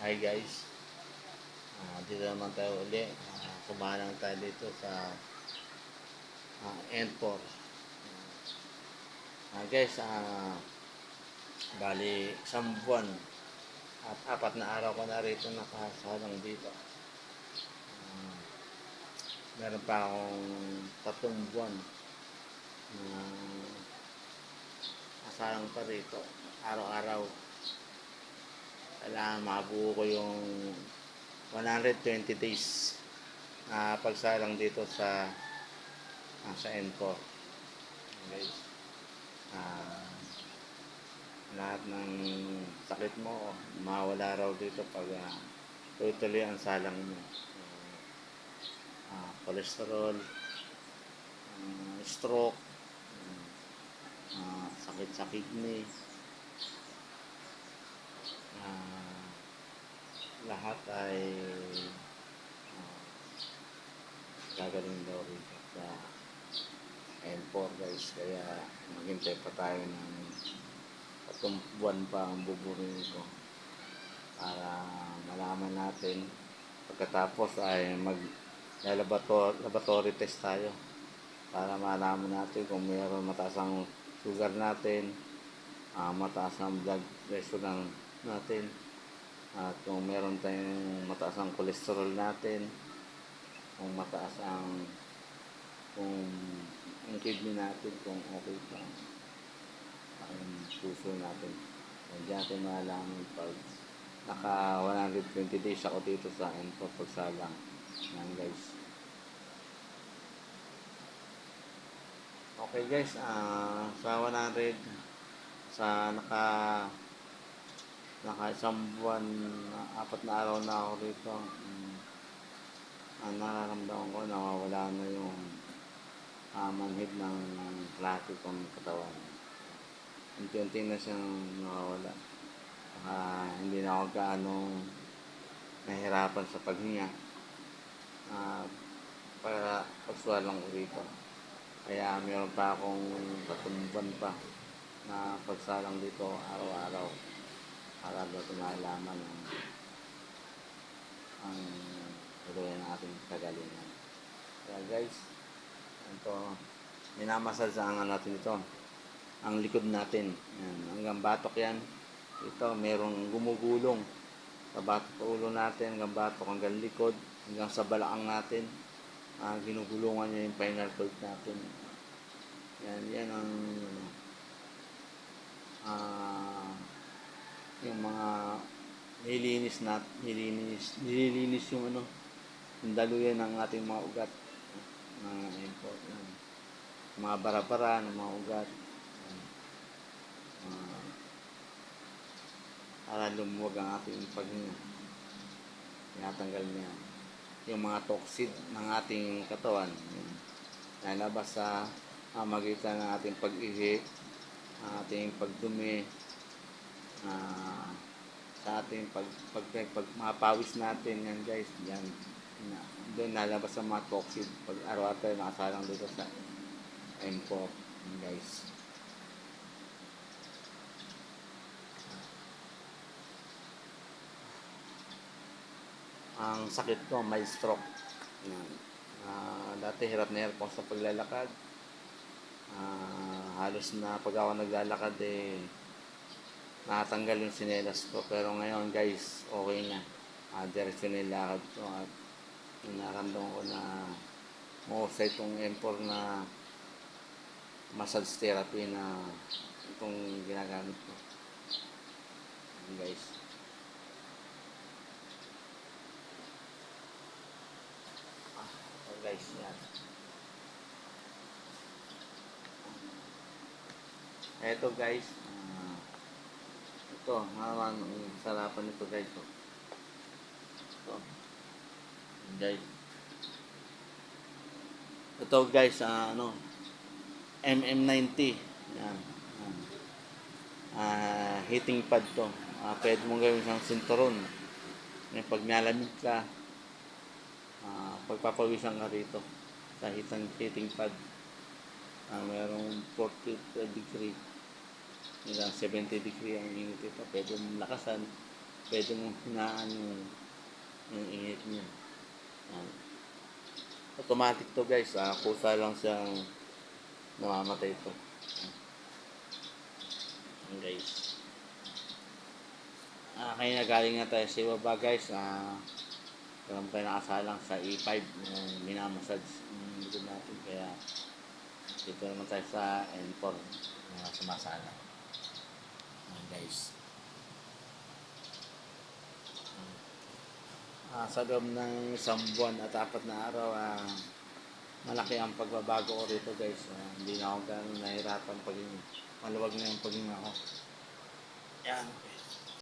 Hi guys, dito naman tayo uli. Kumalang tayo dito sa N4. Guys, bali isang buwan at 4 na araw ko na rito nakasalang dito. Meron pa akong 3 buwan na kasalang pa rito. Araw-araw. Kailangan mabuo ko yung 120 days na pagsalang dito sa N4. Guys, ah lahat ng sakit mo mawala raw dito pag tuloy-tuloy ang salang mo. Cholesterol, stroke, sakit sa kidney, lahat ay gagaling daw rito sa N4 guys. Kaya maghintay pa tayo ng 3 buwan pa ang buburin ko para malaman natin. Pagkatapos ay laboratory test tayo para malaman natin kung mayroon mataas ang sugar natin, mataas ang blood pressure natin, at kung meron tayong mataas ang cholesterol natin, kung mataas kung ang kidney natin kung okay pa ang puso natin. Diyan natin malalaman pag naka 120 days ako dito sa N4 pagsalang. Yan guys. Okay guys, sa 100 sa naka isang buwan, 4 na araw na ako rito. Ang nararamdaman ko, nawawala na yung manhid ng klase kong katawan. Unti-unti na siyang nawawala. Hindi na ako gaano nahirapan sa paghinga para pagsalang rito. Kaya mayroon pa akong 3 buwan pa na pagsalang dito araw-araw para doon malaman ang tuloy ng ating kagalingan. Kaya guys, ito, minamasasaan natin ito. Ang likod natin. Yan, hanggang batok yan. Ito, merong gumugulong. Sa batok sa ulo natin, hanggang batok, hanggang likod, hanggang sa balakang natin. Ginugulungan niya yung spinal cord natin. Yan ang yung mga nililinis yung yung daluyan ng ating mga ugat, mga bara-bara ng mga ugat, para lumuwag ang ating paghinga. Tinatanggal niya yung mga toxin ng ating katawan, lalabas sa magitan ng ating pag-ihi, ating pagdumi, sa ating mapawis natin. Yan guys, yan, doon nalabas ang mga toxin pag araw-araw tayo nakasalang dito sa M4. Yan guys. Ang sakit ko, may stroke. Yan. Dati hirap na hirap ako sa paglalakad. Halos na pag ako naglalakad nakatanggal yung sinelas ko. Pero ngayon guys, okay na. Diretso na yung lakad ko at naramdaman ko na mahusay itong M4 na massage therapy na itong ginagamit ko. Yan guys. Guys, yan. Eto guys, ito, naman ang sarapan nito guys. Ito, guys. Ito guys, MM90. Yan. Heating pad to. Pwede mong gawin siyang sinturon. Pag nalamig ka, pagpapawisan ka rito sa heating pad. Mayroong 40 degree hanggang 70 degree ang init ito. Pwede mong lakasan pwede mong hinaan yung init niya. Yan. Automatic to guys, kusa lang siyang namamatay ito. Yan guys. Kaya galing na tayo sa ibaba guys. Kaya tayo nakasalang sa E5 yung minamassage yung likod natin. Kaya dito naman tayo sa N4 na sumasalang. Yan guys. Sa loob ng isang buwan at 4 na araw, malaki ang pagbabago ko rito guys. Hindi na ako gano'n nahirapan maluwag na yung paghinga ko. Yan.